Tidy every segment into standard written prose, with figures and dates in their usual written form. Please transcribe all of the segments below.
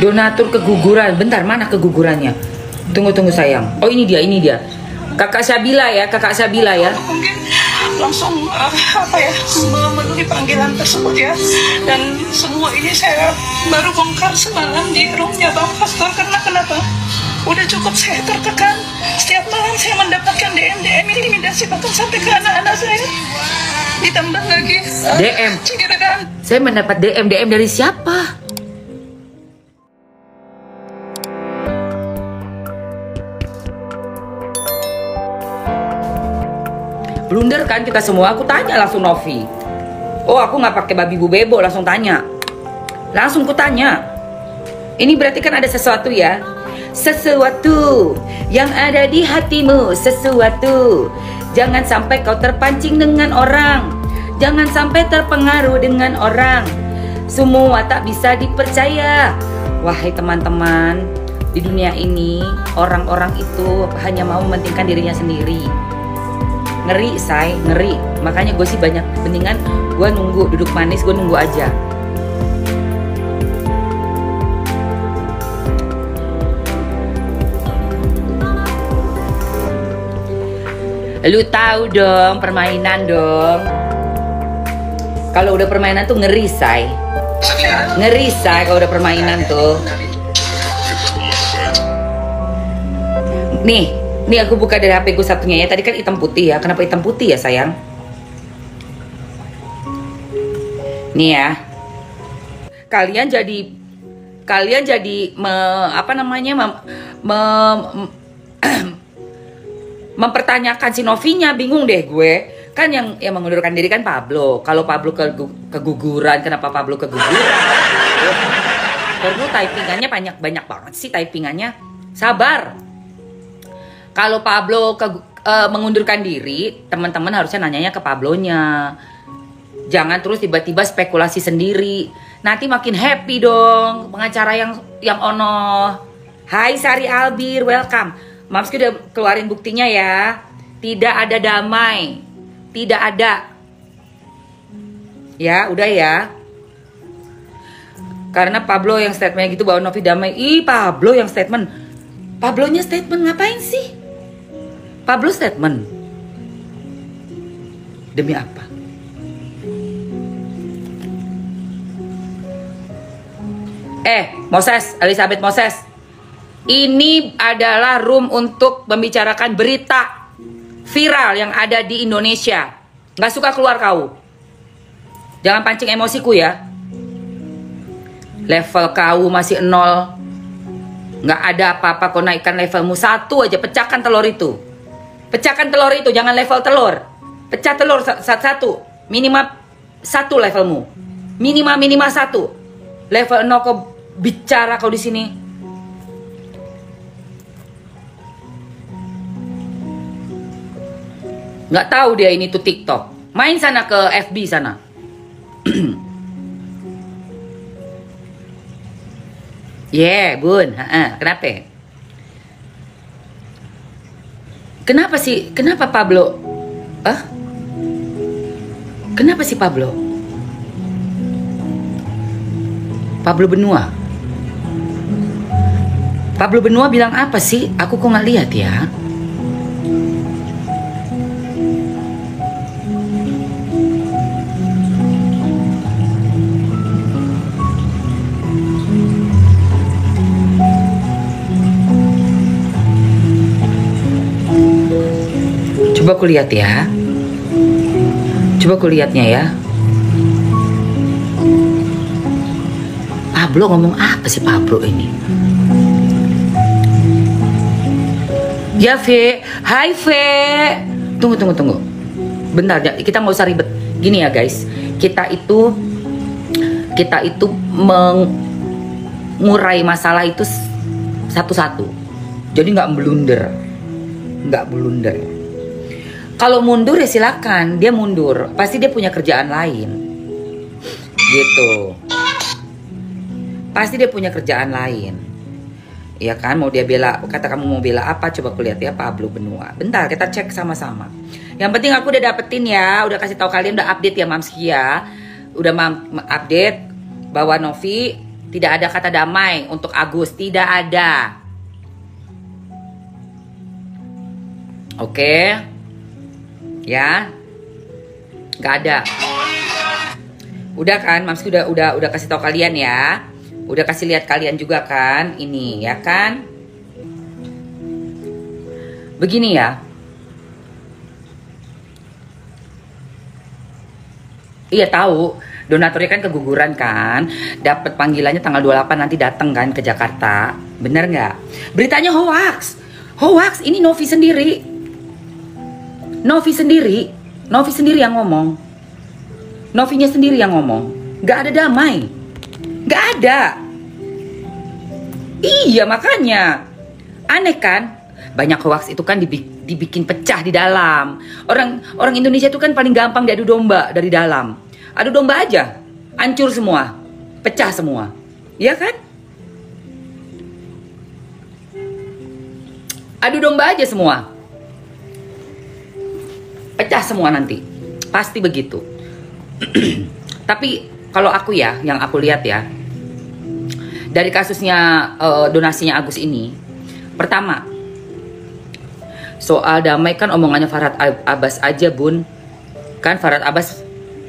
Donatur keguguran. Bentar, mana kegugurannya? Tunggu sayang. Oh ini dia. Kakak Sabila ya. Mungkin langsung memenuhi panggilan tersebut ya. Dan semua ini saya baru bongkar semalam di roomnya Bang Pastor. Karena kenapa? Udah cukup saya tertekan. Setiap malam saya mendapatkan DM intimidasi bahkan sampai ke anak-anak saya. Ditambah lagi DM. Saya mendapat DM dari siapa? Blunder kan kita semua. Aku tanya langsung Novi. Oh aku nggak pakai babi bu bebo, langsung tanya. Langsung ku tanya. Ini berarti kan ada sesuatu ya. Sesuatu yang ada di hatimu. Sesuatu. Jangan sampai kau terpancing dengan orang. Jangan sampai terpengaruh dengan orang. Semua tak bisa dipercaya. Wahai teman-teman, di dunia ini orang-orang itu hanya mau mementingkan dirinya sendiri. Ngeri say, ngeri. Makanya gue sih banyak mendingan gue nunggu duduk manis, gue nunggu aja. Lu tahu dong permainan dong. Kalau udah permainan tuh ngeri say. Ngeri say kalau udah permainan tuh. Nih aku buka dari HP gue satunya ya. Tadi kan hitam putih ya. Kenapa hitam putih ya sayang? Nih ya. Kalian jadi mempertanyakan si Novinya. Bingung deh gue. Kan yang mengundurkan diri kan Pablo. Kalau Pablo keguguran, kenapa Pablo keguguran? Perlu typingannya banyak banget sih typingannya. Sabar. Kalau Pablo mengundurkan diri, teman-teman harusnya nanyanya ke Pablonya. Jangan terus tiba-tiba spekulasi sendiri. Nanti makin happy dong pengacara yang ono. Hai Sari Albir, welcome. Mamski udah keluarin buktinya ya. Tidak ada damai. Tidak ada. Ya, udah ya. Karena Pablo yang statementnya gitu bahwa Novi damai. Ih, Pablo yang statement. Pablonya statement ngapain sih? Pablo statement. Demi apa? Elizabeth Moses. Ini adalah room untuk membicarakan berita viral yang ada di Indonesia. Gak suka keluar kau. Jangan pancing emosiku ya. Level kau masih 0. Gak ada apa-apa kau naikkan levelmu 1 aja. Pecahkan telur itu. Pecahkan telur itu, jangan level telur. Pecah telur satu. Minimal 1 levelmu. Minimal 1. Level 0 kau bicara kau di sini. Nggak tahu dia ini tuh TikTok. Main sana ke FB sana. Bun. Kenapa? Kenapa Pablo? Kenapa sih Pablo? Pablo Benua. Pablo Benua bilang apa sih? Aku kok nggak lihat ya. Coba aku lihat ya. Coba aku lihatnya ya. Pablo ngomong apa sih Pablo ini? Ya V. Hai V. Tunggu. Bentar, kita nggak usah ribet. Gini ya guys. Kita itu mengurai masalah itu satu-satu. Jadi nggak blunder. Kalau mundur ya silakan, dia mundur. Pasti dia punya kerjaan lain. Gitu. Pasti dia punya kerjaan lain. Ya kan, mau dia bela, kata kamu mau bela apa? Coba aku lihat ya Pablo Benua. Bentar, kita cek sama-sama. Yang penting aku udah dapetin ya, udah kasih tahu kalian, udah update ya Mamski ya. Udah update bahwa Novi Tidak ada kata damai untuk Agus, tidak ada. Oke. Ya. Gak ada. Udah kan, Mamski udah kasih tahu kalian ya. Udah kasih lihat kalian juga kan, ini ya kan. Begini ya. Iya tahu, donaturnya kan keguguran kan. Dapat panggilannya tanggal 28 nanti datang kan ke Jakarta. Bener nggak? Beritanya hoax. Hoax, ini Novi sendiri. Novi sendiri yang ngomong. Novinya sendiri yang ngomong. Nggak ada damai. Nggak ada. Iya makanya. Aneh kan? Banyak hoax itu kan dibikin pecah di dalam. Orang Indonesia itu kan paling gampang diadu domba dari dalam. Adu domba aja, hancur semua, pecah semua, ya kan? Adu domba aja semua, pecah semua nanti, pasti begitu. Tapi kalau aku ya, yang aku lihat ya, dari kasusnya donasinya Agus ini, pertama, soal damai kan omongannya Farhad Abbas aja bun, kan Farhad Abbas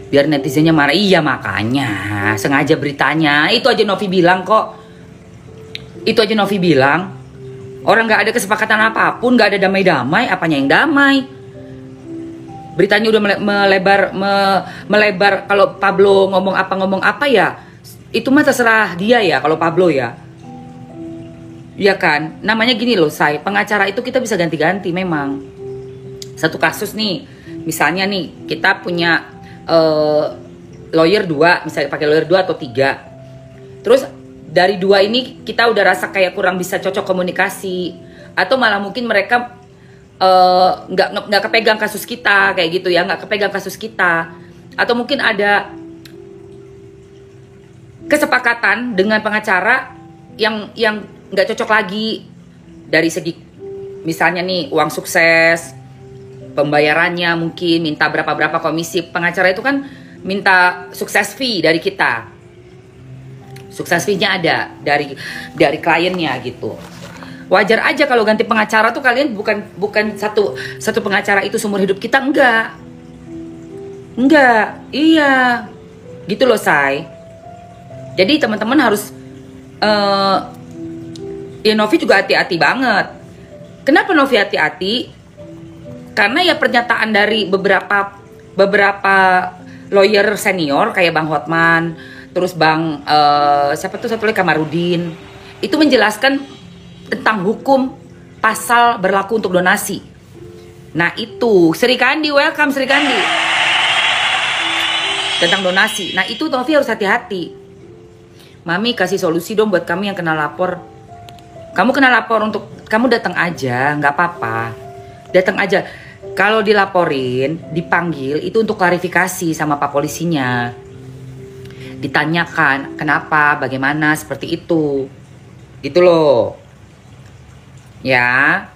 biar netizennya marah. Iya makanya sengaja beritanya itu aja Novi bilang kok. Itu aja Novi bilang. Orang nggak ada kesepakatan apapun, nggak ada damai-damai, apanya yang damai? Beritanya udah melebar. Kalau Pablo ngomong apa ya, itu mah terserah dia ya. Kalau Pablo ya, iya kan. Namanya gini loh, say, pengacara itu kita bisa ganti-ganti memang. Satu kasus nih, misalnya nih kita punya lawyer 2, misalnya pakai lawyer 2 atau 3. Terus dari 2 ini kita udah rasa kayak kurang bisa cocok komunikasi, atau malah mungkin mereka nggak kepegang kasus kita kayak gitu ya, nggak kepegang kasus kita, atau mungkin ada kesepakatan dengan pengacara yang nggak cocok lagi dari segi misalnya nih uang sukses, pembayarannya mungkin minta berapa komisi. Pengacara itu kan minta sukses fee dari kita. Sukses fee-nya ada dari kliennya gitu. Wajar aja kalau ganti pengacara tuh kalian bukan satu pengacara itu seumur hidup kita, enggak. Iya. Gitu loh, say. Jadi teman-teman harus ya Novi juga hati-hati banget. Kenapa Novi hati-hati? Karena ya pernyataan dari beberapa lawyer senior kayak Bang Hotman, terus Bang siapa tuh satu lagi Kamarudin, itu menjelaskan tentang hukum pasal berlaku untuk donasi. Nah itu Sri Kandi, welcome Sri Kandi, tentang donasi. Nah itu Novi harus hati-hati. Mami kasih solusi dong buat kami yang kena lapor. Kamu kena lapor, untuk kamu datang aja, nggak apa-apa, datang aja. Kalau dilaporin, dipanggil, itu untuk klarifikasi sama Pak polisinya. Ditanyakan kenapa, bagaimana, seperti itu. Gitu loh. Ya.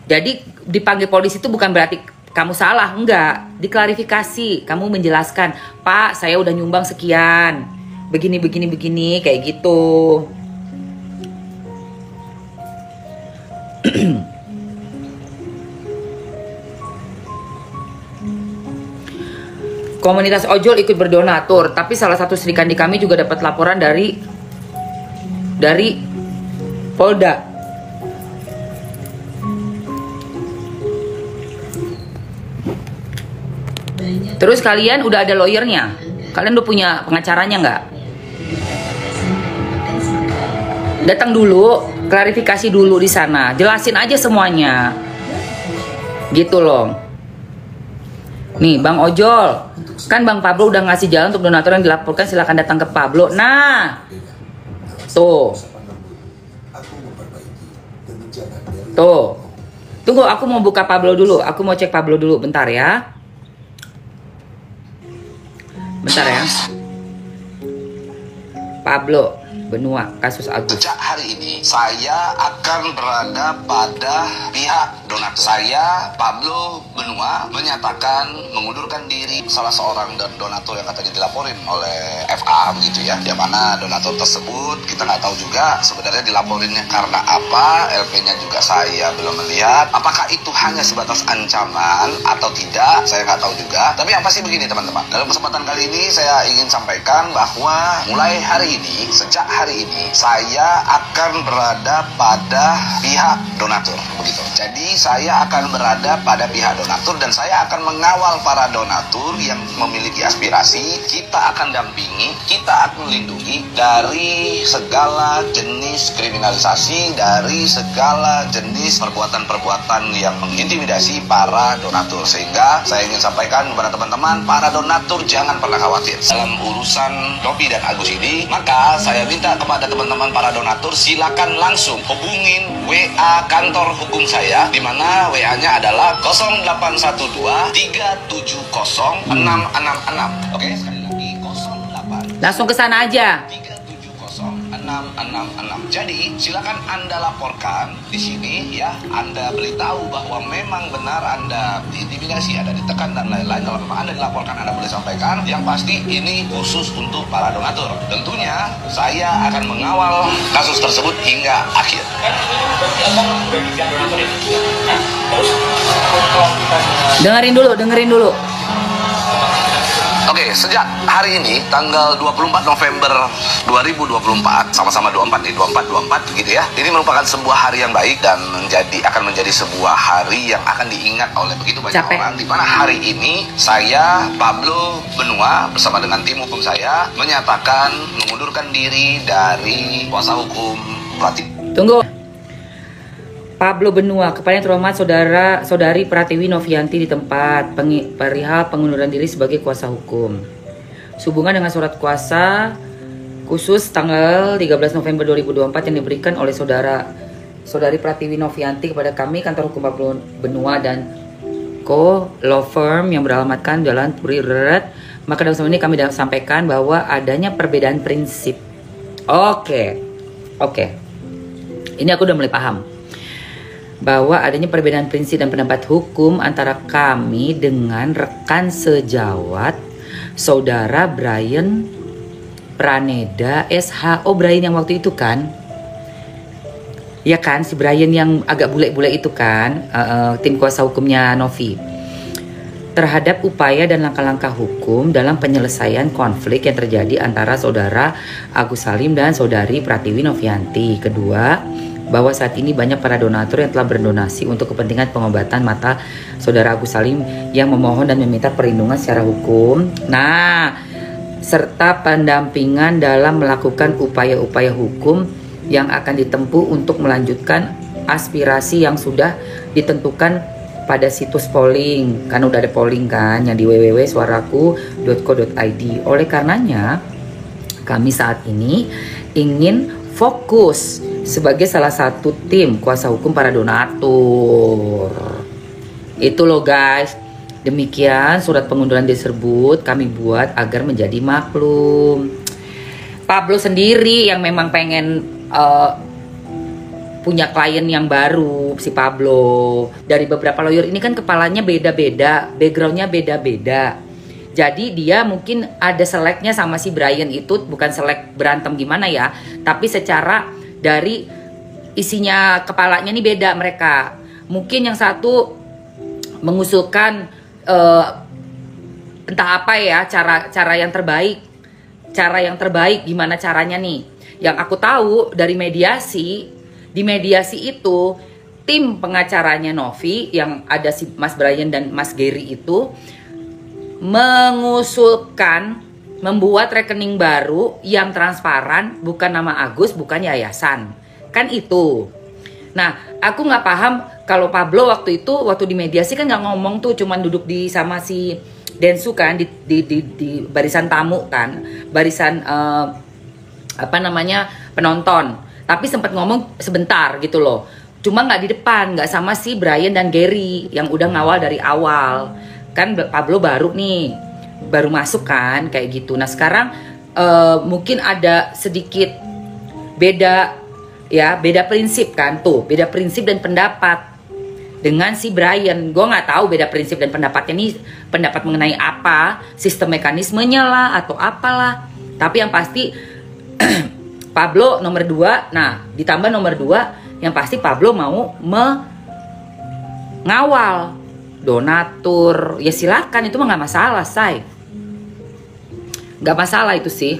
Jadi dipanggil polisi itu bukan berarti kamu salah, enggak. Diklarifikasi, kamu menjelaskan, Pak saya udah nyumbang sekian, begini, kayak gitu. Komunitas ojol ikut berdonatur, tapi salah satu Sri Kandi kami juga dapat laporan dari Polda. Terus kalian udah ada lawyernya? Kalian udah punya pengacaranya nggak? Datang dulu, klarifikasi dulu di sana, jelasin aja semuanya, gitu loh. Nih Bang Ojol, kan Bang Pablo udah ngasih jalan untuk donatur yang dilaporkan, silakan datang ke Pablo. Nah, tuh, tunggu, aku mau buka Pablo dulu, aku mau cek Pablo dulu, bentar ya. Pablo Benua kasus Agus. Sejak hari ini saya akan berada pada pihak donatur. Saya Pablo Benua menyatakan mengundurkan diri salah seorang donatur yang katanya dilaporin oleh FA begitu ya. Yang mana donatur tersebut kita nggak tahu juga sebenarnya dilaporinnya karena apa. LP-nya juga saya belum melihat. Apakah itu hanya sebatas ancaman atau tidak? Saya nggak tahu juga. Tapi yang pasti begini teman-teman. Dalam kesempatan kali ini saya ingin sampaikan bahwa mulai hari ini, sejak hari ini saya akan berada pada pihak donatur begitu. Jadi saya akan berada pada pihak donatur dan saya akan mengawal para donatur yang memiliki aspirasi. Kita akan dampingi, kita akan melindungi dari segala jenis kriminalisasi, dari segala jenis perbuatan-perbuatan yang mengintimidasi para donatur. Sehingga saya ingin sampaikan kepada teman-teman, para donatur jangan pernah khawatir dalam urusan Novi dan Agus ini. Maka saya minta kepada teman-teman para donatur, silakan langsung hubungin WA kantor hukum saya, di mana WA-nya adalah 0812 370 666. Oke, sekali lagi 08. Langsung ke sana aja. 666. Jadi silakan Anda laporkan di sini ya. Anda beritahu bahwa memang benar Anda diintimidasi, Anda ditekan dan lain-lain. Kalau memang Anda dilaporkan, Anda boleh sampaikan. Yang pasti ini khusus untuk para donatur. Tentunya saya akan mengawal kasus tersebut hingga akhir. Dengerin dulu. Oke, sejak hari ini tanggal 24 November 2024, sama-sama 24 nih, 24 gitu ya. Ini merupakan sebuah hari yang baik dan akan menjadi sebuah hari yang akan diingat oleh begitu banyak orang. Di mana hari ini saya Pablo Benua bersama dengan tim hukum saya menyatakan mengundurkan diri dari kuasa hukum Pratiwi. Tunggu. Pablo Benua, kepala yang terhormat saudari Pratiwi Novianti di tempat perihal pengunduran diri sebagai kuasa hukum. Sehubungan dengan surat kuasa khusus tanggal 13 November 2024 yang diberikan oleh saudari Pratiwi Novianti kepada kami, kantor hukum Pablo Benua dan Co. Law Firm yang beralamatkan Jalan Puri Red. Maka dalam ini kami sampaikan bahwa adanya perbedaan prinsip. Oke. Ini aku udah mulai paham. Bahwa adanya perbedaan prinsip dan pendapat hukum antara kami dengan rekan sejawat saudara Brian Praneda SH. Oh, Brian yang waktu itu kan? Ya kan, si Brian yang agak bule-bule itu kan, tim kuasa hukumnya Novi. Terhadap upaya dan langkah-langkah hukum dalam penyelesaian konflik yang terjadi antara saudara Agus Salim dan saudari Pratiwi Novianti. Kedua, bahwa saat ini banyak para donatur yang telah berdonasi untuk kepentingan pengobatan mata saudara Agus Salim yang memohon dan meminta perlindungan secara hukum. Nah, serta pendampingan dalam melakukan upaya-upaya hukum yang akan ditempuh untuk melanjutkan aspirasi yang sudah ditentukan pada situs polling. Kan udah ada polling kan yang di www.suaraku.co.id. Oleh karenanya, kami saat ini ingin fokus sebagai salah satu tim kuasa hukum para donatur. Itu loh guys. Demikian surat pengunduran diri tersebut kami buat agar menjadi maklum. Pablo sendiri yang memang pengen punya klien yang baru, si Pablo. Dari beberapa lawyer ini kan kepalanya beda-beda, backgroundnya beda-beda. Jadi dia mungkin ada seleknya sama si Brian itu, bukan selek berantem gimana ya, tapi secara dari isinya kepalanya ini beda mereka. Mungkin yang satu mengusulkan entah apa ya, cara yang terbaik. Cara yang terbaik gimana caranya nih. Yang aku tahu dari mediasi, di mediasi itu tim pengacaranya Novi yang ada si Mas Brian dan Mas Gary itu mengusulkan membuat rekening baru yang transparan, bukan nama Agus, bukan yayasan. Kan itu. Nah, aku nggak paham kalau Pablo waktu itu, waktu di mediasi kan nggak ngomong tuh, cuman duduk di sama si Densu kan, di barisan tamu kan, barisan penonton. Tapi sempat ngomong sebentar gitu loh. Cuma nggak di depan, nggak sama si Brian dan Gary yang udah ngawal dari awal. Kan Pablo baru nih, baru masuk kan kayak gitu. Nah sekarang mungkin ada sedikit beda ya, beda prinsip kan tuh, beda prinsip dan pendapat dengan si Brian. Gue nggak tahu beda prinsip dan pendapatnya nih, pendapat mengenai apa, sistem mekanismenya lah atau apalah. Tapi yang pasti Pablo nomor 2, nah ditambah nomor 2, yang pasti Pablo mau mengawal donatur. Ya silakan, itu mah nggak masalah, say. Nggak masalah itu sih.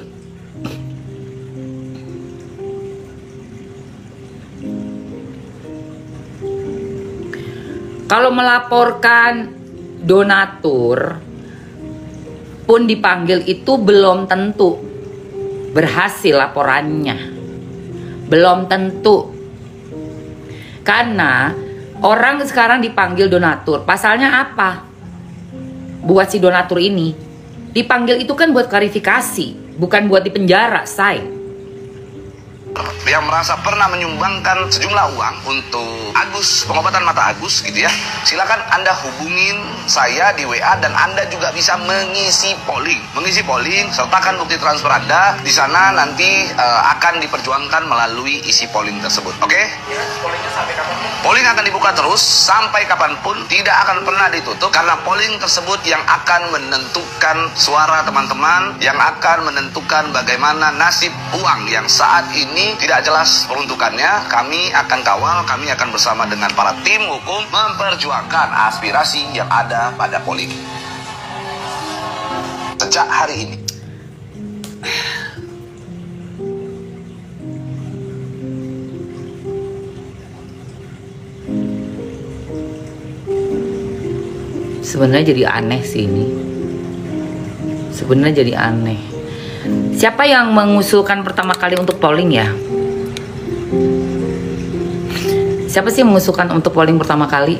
Kalau melaporkan donatur pun dipanggil itu belum tentu berhasil laporannya. Belum tentu. Karena orang sekarang dipanggil donatur, pasalnya apa? Buat si donatur ini dipanggil itu kan buat klarifikasi, bukan buat dipenjara, say. Yang merasa pernah menyumbangkan sejumlah uang untuk Agus, pengobatan mata Agus gitu ya, silakan Anda hubungin saya di WA dan Anda juga bisa mengisi polling. Mengisi polling, sertakan bukti transfer Anda. Di sana nanti akan diperjuangkan melalui isi polling tersebut. Oke? Ya, pollingnya sampai kapanpun? Polling akan dibuka terus sampai kapanpun, tidak akan pernah ditutup, karena polling tersebut yang akan menentukan suara teman-teman, yang akan menentukan bagaimana nasib uang yang saat ini tidak jelas peruntukannya. Kami akan kawal, kami akan bersama dengan para tim hukum memperjuangkan aspirasi yang ada pada polling. Sejak hari ini. Sebenarnya jadi aneh sih ini. Sebenarnya jadi aneh. Siapa yang mengusulkan pertama kali untuk polling ya? Siapa sih yang mengusulkan untuk polling pertama kali?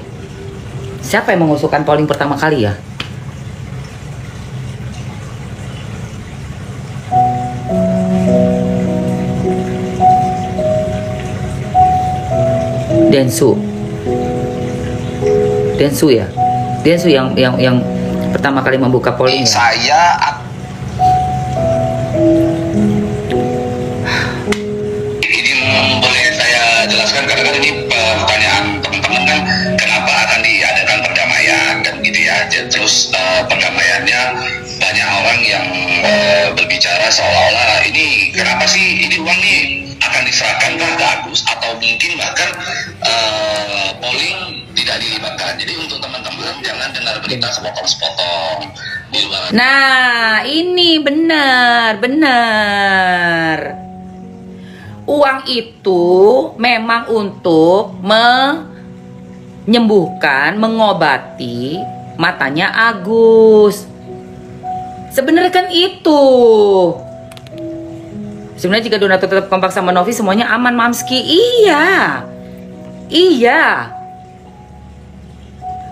Siapa yang mengusulkan polling pertama kali ya? Densu ya? Densu yang pertama kali membuka polling ya? Saya boleh saya jelaskan, karena kan ini pertanyaan teman-teman kan, kenapa akan diadakan perdamaian dan gitu ya. Terus perdamaiannya banyak orang yang berbicara seolah-olah ini kenapa sih ini uang nih akan diserahkan ke Agus, atau mungkin bahkan polling tidak dilibatkan. Jadi untuk teman-teman jangan dengar berita sepotong-sepotong di luar. Nah, ini benar. Uang itu memang untuk menyembuhkan, mengobati matanya Agus. Sebenarnya kan itu. Sebenarnya jika donatur tetap kompak sama Novi, semuanya aman, Mamski. Iya.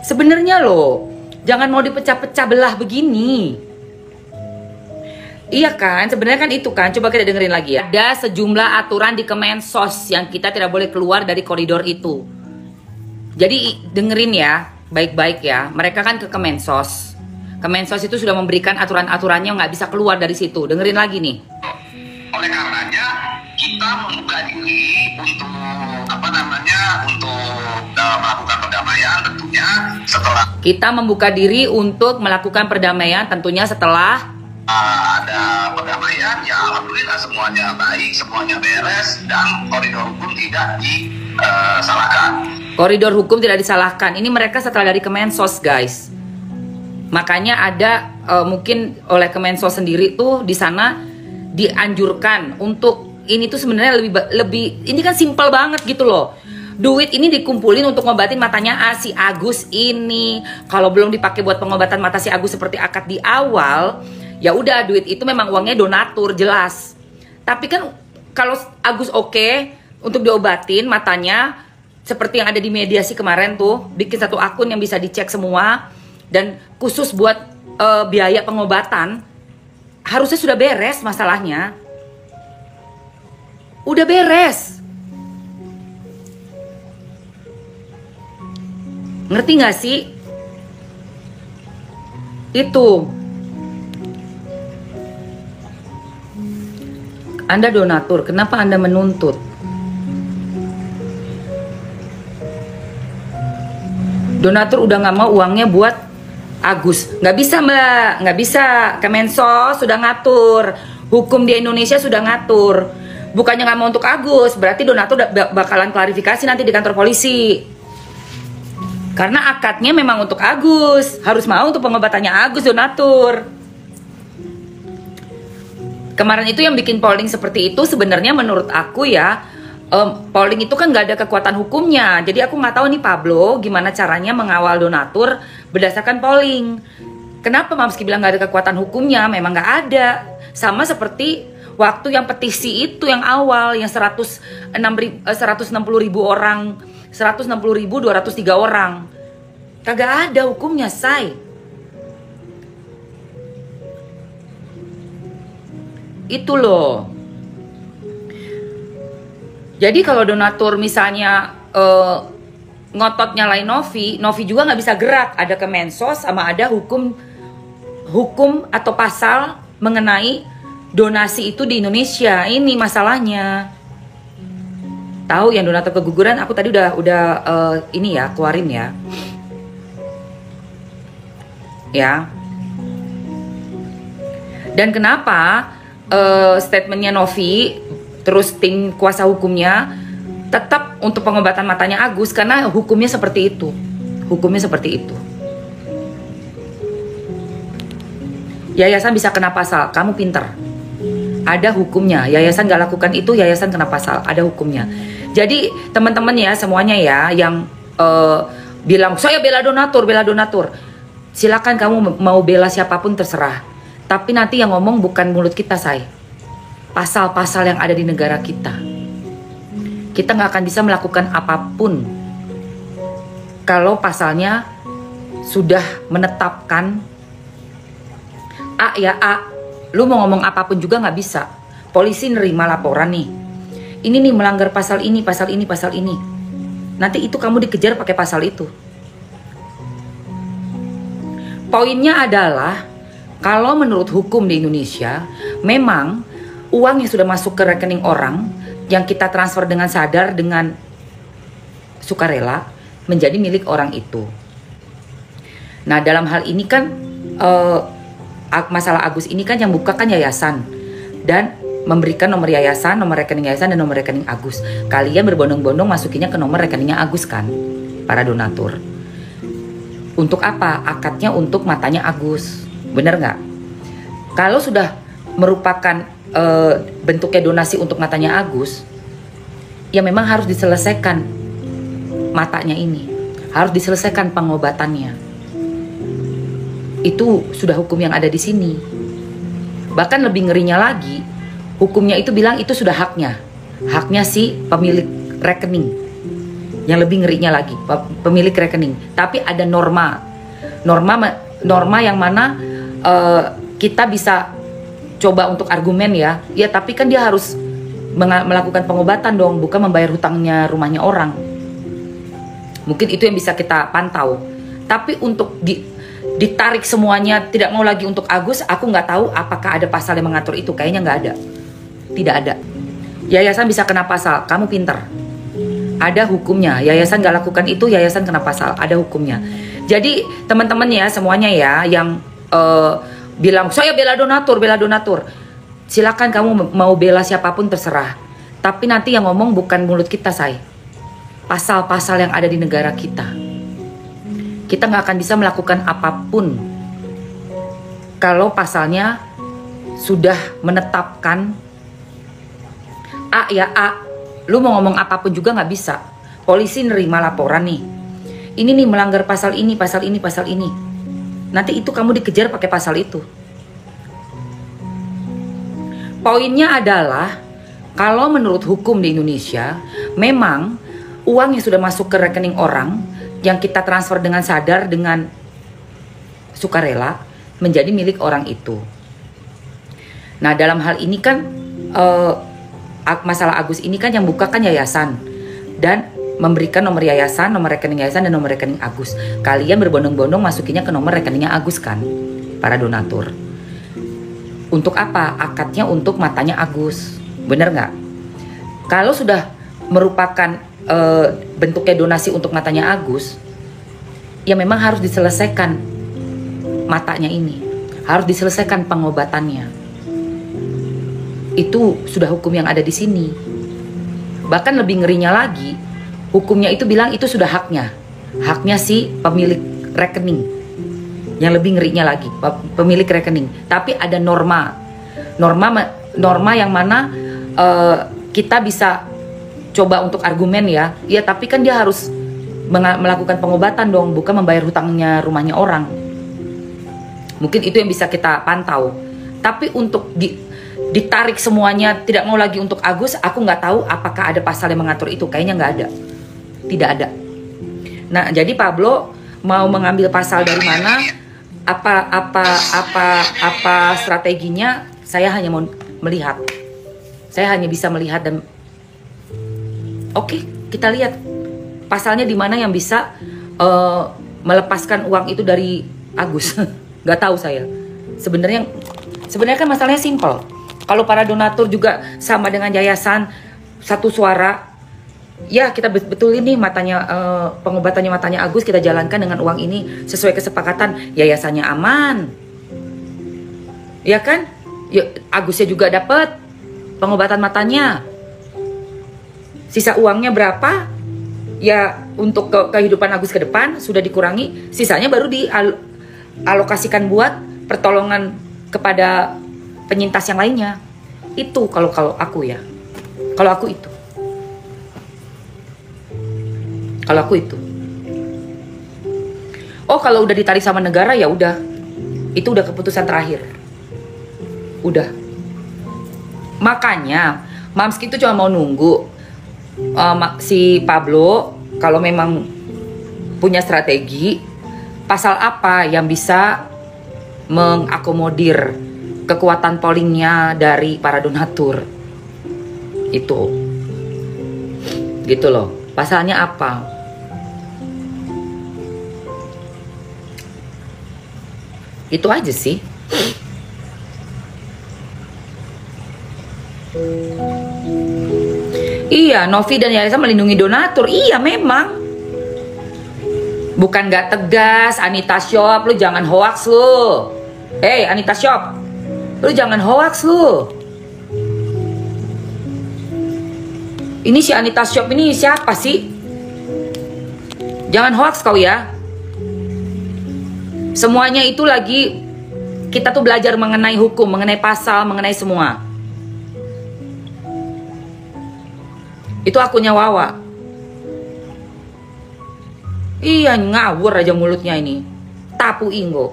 Sebenarnya loh, jangan mau dipecah-pecah belah begini. Iya kan, sebenarnya kan itu kan. Coba kita dengerin lagi ya. Ada sejumlah aturan di Kemensos yang kita tidak boleh keluar dari koridor itu. Jadi dengerin ya, baik-baik ya. Mereka kan ke Kemensos. Kemensos itu sudah memberikan aturan-aturannya, nggak bisa keluar dari situ. Dengerin lagi nih. Oleh karenanya kita membuka diri untuk melakukan perdamaian tentunya setelah kita membuka diri untuk melakukan perdamaian tentunya setelah ada perdamaian. Ya alhamdulillah semuanya baik, semuanya beres, dan koridor hukum tidak disalahkan. Koridor hukum tidak disalahkan. Ini mereka setelah dari Kemensos, guys. Makanya ada mungkin oleh Kemensos sendiri tuh di sana dianjurkan untuk ini tuh sebenarnya lebih ini kan simpel banget gitu loh. Duit ini dikumpulin untuk ngobatin matanya si Agus ini. Kalau belum dipakai buat pengobatan mata si Agus seperti akad di awal, ya udah duit itu memang uangnya donatur jelas. Tapi kan kalau Agus oke untuk diobatin matanya seperti yang ada di mediasi kemarin tuh, bikin satu akun yang bisa dicek semua dan khusus buat biaya pengobatan, harusnya sudah beres masalahnya. Udah beres. Ngerti gak sih? Itu. Anda donatur, kenapa Anda menuntut? Donatur udah nggak mau uangnya buat Agus. Nggak bisa Mbak, nggak bisa. Kemensos sudah ngatur, hukum di Indonesia sudah ngatur. Bukannya nggak mau untuk Agus, berarti donatur bakalan klarifikasi nanti di kantor polisi. Karena akadnya memang untuk Agus, harus mau untuk pengobatannya Agus donatur. Kemarin itu yang bikin polling seperti itu sebenarnya menurut aku ya, polling itu kan nggak ada kekuatan hukumnya. Jadi aku nggak tahu nih Pablo gimana caranya mengawal donatur berdasarkan polling. Kenapa Mamski bilang nggak ada kekuatan hukumnya? Memang nggak ada. Sama seperti waktu yang petisi itu yang awal yang 160.000 orang, 160.203 orang. Kagak ada hukumnya, say. Itu loh. Jadi kalau donatur misalnya ngotot nyalain Novi juga nggak bisa gerak. Ada Kemensos sama ada hukum atau pasal mengenai donasi itu di Indonesia. Ini masalahnya. Tahu yang donatur keguguran aku tadi udah ini ya keluarin ya. Ya. Dan kenapa statementnya Novi terus tim kuasa hukumnya tetap untuk pengobatan matanya Agus karena hukumnya seperti itu. Hukumnya seperti itu. Yayasan bisa kena pasal, kamu pinter. Ada hukumnya. Yayasan gak lakukan itu, yayasan kena pasal, ada hukumnya. Jadi teman-teman ya semuanya ya yang bilang saya bela donatur. Silakan kamu mau bela siapapun terserah. Tapi nanti yang ngomong bukan mulut kita, say. Pasal-pasal yang ada di negara kita. Kita nggak akan bisa melakukan apapun kalau pasalnya sudah menetapkan A ya A. Lu mau ngomong apapun juga nggak bisa. Polisi nerima laporan nih. Ini nih melanggar pasal ini, pasal ini, pasal ini. Nanti itu kamu dikejar pakai pasal itu. Poinnya adalah kalau menurut hukum di Indonesia, memang uang yang sudah masuk ke rekening orang yang kita transfer dengan sadar, dengan sukarela, menjadi milik orang itu. Nah, dalam hal ini kan masalah Agus ini kan yang buka kan yayasan dan memberikan nomor yayasan, nomor rekening yayasan dan nomor rekening Agus. Kalian berbondong-bondong masukinnya ke nomor rekeningnya Agus kan, para donatur. Untuk apa? Akadnya untuk matanya Agus. Bener nggak? Kalau sudah merupakan bentuknya donasi untuk matanya Agus, ya memang harus diselesaikan matanya ini. Harus diselesaikan pengobatannya. Itu sudah hukum yang ada di sini. Bahkan lebih ngerinya lagi, hukumnya itu bilang itu sudah haknya. Haknya si pemilik rekening. Yang lebih ngerinya lagi, pemilik rekening. Tapi ada norma yang mana kita bisa coba untuk argumen ya tapi kan dia harus melakukan pengobatan dong, bukan membayar hutangnya rumahnya orang. Mungkin itu yang bisa kita pantau. Tapi untuk ditarik semuanya tidak mau lagi untuk Agus, aku nggak tahu apakah ada pasal yang mengatur itu. Kayaknya nggak ada, tidak ada. Yayasan bisa kena pasal, kamu pinter. Ada hukumnya. Yayasan nggak lakukan itu, yayasan kena pasal, ada hukumnya. Jadi teman-teman ya semuanya ya yang bilang saya bela donatur. Silakan kamu mau bela siapapun terserah. Tapi nanti yang ngomong bukan mulut kita, say. Pasal-pasal yang ada di negara kita. Kita nggak akan bisa melakukan apapun kalau pasalnya sudah menetapkan A ya A. Lu mau ngomong apapun juga nggak bisa. Polisi nerima laporan nih. Ini nih melanggar pasal ini, pasal ini, pasal ini. Nanti itu kamu dikejar pakai pasal itu. Poinnya adalah kalau menurut hukum di Indonesia, memang uang yang sudah masuk ke rekening orang yang kita transfer dengan sadar, dengan sukarela, menjadi milik orang itu. Nah, dalam hal ini kan masalah Agus ini kan yang buka kan yayasan dan memberikan nomor yayasan, nomor rekening yayasan dan nomor rekening Agus. Kalian berbondong-bondong masukinnya ke nomor rekeningnya Agus kan, para donatur. Untuk apa? Akadnya untuk matanya Agus. Bener nggak? Kalau sudah merupakan bentuknya donasi untuk matanya Agus, ya memang harus diselesaikan matanya ini, harus diselesaikan pengobatannya. Itu sudah hukum yang ada di sini. Bahkan lebih ngerinya lagi, hukumnya itu bilang itu sudah haknya si pemilik rekening. Yang lebih ngerinya lagi, pemilik rekening. Tapi ada norma yang mana kita bisa coba untuk argumen ya. Ya tapi kan dia harus melakukan pengobatan dong, bukan membayar hutangnya rumahnya orang. Mungkin itu yang bisa kita pantau. Tapi untuk ditarik semuanya, tidak mau lagi untuk Agus, aku nggak tahu apakah ada pasal yang mengatur itu. Kayaknya nggak ada, tidak ada. Nah jadi Pablo mau mengambil pasal dari mana? Apa strateginya? Saya hanya mau melihat. Saya hanya bisa melihat dan oke, kita lihat pasalnya di mana yang bisa melepaskan uang itu dari Agus. Gak tahu saya. Sebenarnya kan masalahnya simpel. Kalau para donatur juga sama dengan yayasan satu suara, ya kita betul ini matanya pengobatannya matanya Agus kita jalankan dengan uang ini sesuai kesepakatan, yayasannya aman. Ya kan? Ya, Agusnya juga dapat pengobatan matanya. Sisa uangnya berapa? Ya untuk kehidupan Agus ke depan sudah dikurangi, sisanya baru dialokasikan buat pertolongan kepada penyintas yang lainnya. Itu kalau aku ya. Kalau aku itu. Oh, kalau udah ditarik sama negara ya udah. Itu udah keputusan terakhir. Udah. Makanya Mamski itu cuma mau nunggu si Pablo kalau memang punya strategi, pasal apa yang bisa mengakomodir kekuatan pollingnya dari para donatur itu, gitu loh. Pasalnya apa? Itu aja sih. Iya, Novi dan Yayasan melindungi donatur. Iya memang. Bukan gak tegas. Anita Shop, lu jangan hoax lu. Hey Anita Shop, lu jangan hoax lu. Ini si Anita Shop ini siapa sih? Jangan hoax kau ya. Semuanya itu lagi kita tuh belajar mengenai hukum, mengenai pasal, mengenai semua. Itu akunnya Wawa. Iya, ngawur aja mulutnya ini. Tapu Inggo.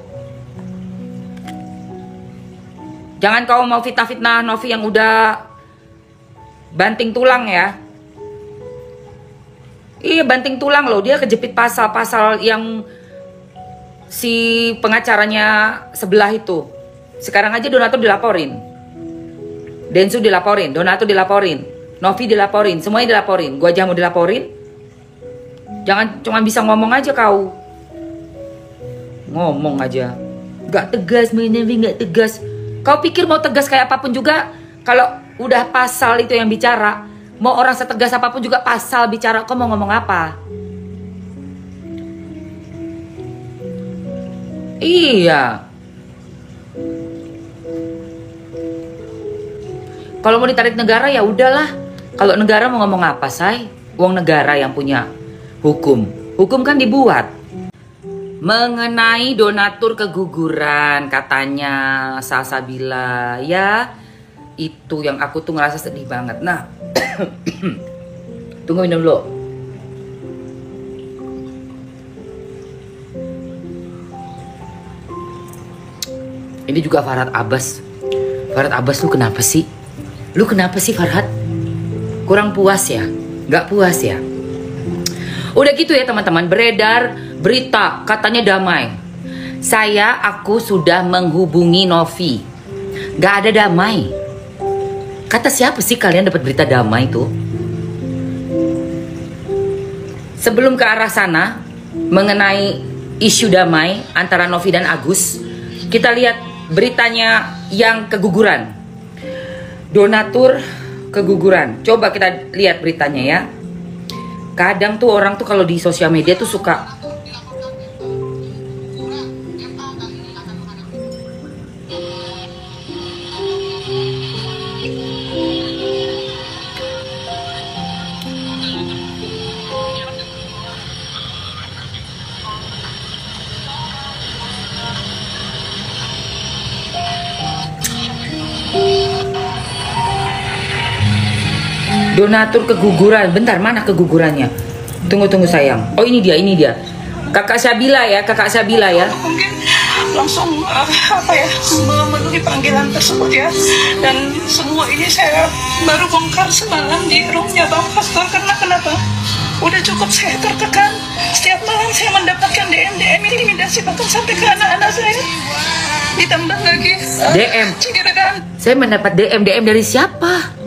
Jangan kau mau fitnah-fitnah Novi yang udah banting tulang ya. Iya, banting tulang loh. Dia kejepit pasal-pasal yang si pengacaranya sebelah itu. Sekarang aja donatur dilaporin. Densu dilaporin, donatur dilaporin. Novi dilaporin, semuanya dilaporin. Gua aja mau dilaporin. Jangan cuma bisa ngomong aja kau. Ngomong aja. Gak tegas, Novi gak tegas. Kau pikir mau tegas kayak apapun juga, kalau udah pasal itu yang bicara, mau orang setegas apapun juga pasal bicara, kau mau ngomong apa? Iya. Kalau mau ditarik negara ya udahlah. Kalau negara mau ngomong apa, say? Uang negara yang punya hukum. Hukum kan dibuat. Mengenai donatur keguguran, katanya Salsabila. Ya, itu yang aku tuh ngerasa sedih banget. Nah, tunggu minum dulu. Ini juga Farhad Abbas. Farhad Abbas, lu kenapa sih? Lu kenapa sih Farhad? Kurang puas ya? Gak puas ya? Udah gitu ya teman-teman, beredar berita katanya damai. Aku sudah menghubungi Novi. Gak ada damai. Kata siapa sih kalian dapat berita damai itu? Sebelum ke arah sana, mengenai isu damai antara Novi dan Agus, kita lihat beritanya yang keguguran. Donatur keguguran. Coba kita lihat beritanya ya. Kadang tuh orang tuh kalau di sosial media tuh suka donatur keguguran. Bentar, mana kegugurannya? Tunggu sayang. Oh ini dia. Kakak Sabila ya. Mungkin langsung memenuhi panggilan tersebut ya. Dan semua ini saya baru bongkar semalam di roomnya Bang Pastor. Karena kenapa? Udah cukup saya tertekan. Setiap malam saya mendapatkan DM intimidasi bahkan sampai ke anak-anak saya. Ditambah lagi DM. cingirakan. Saya mendapat DM dari siapa?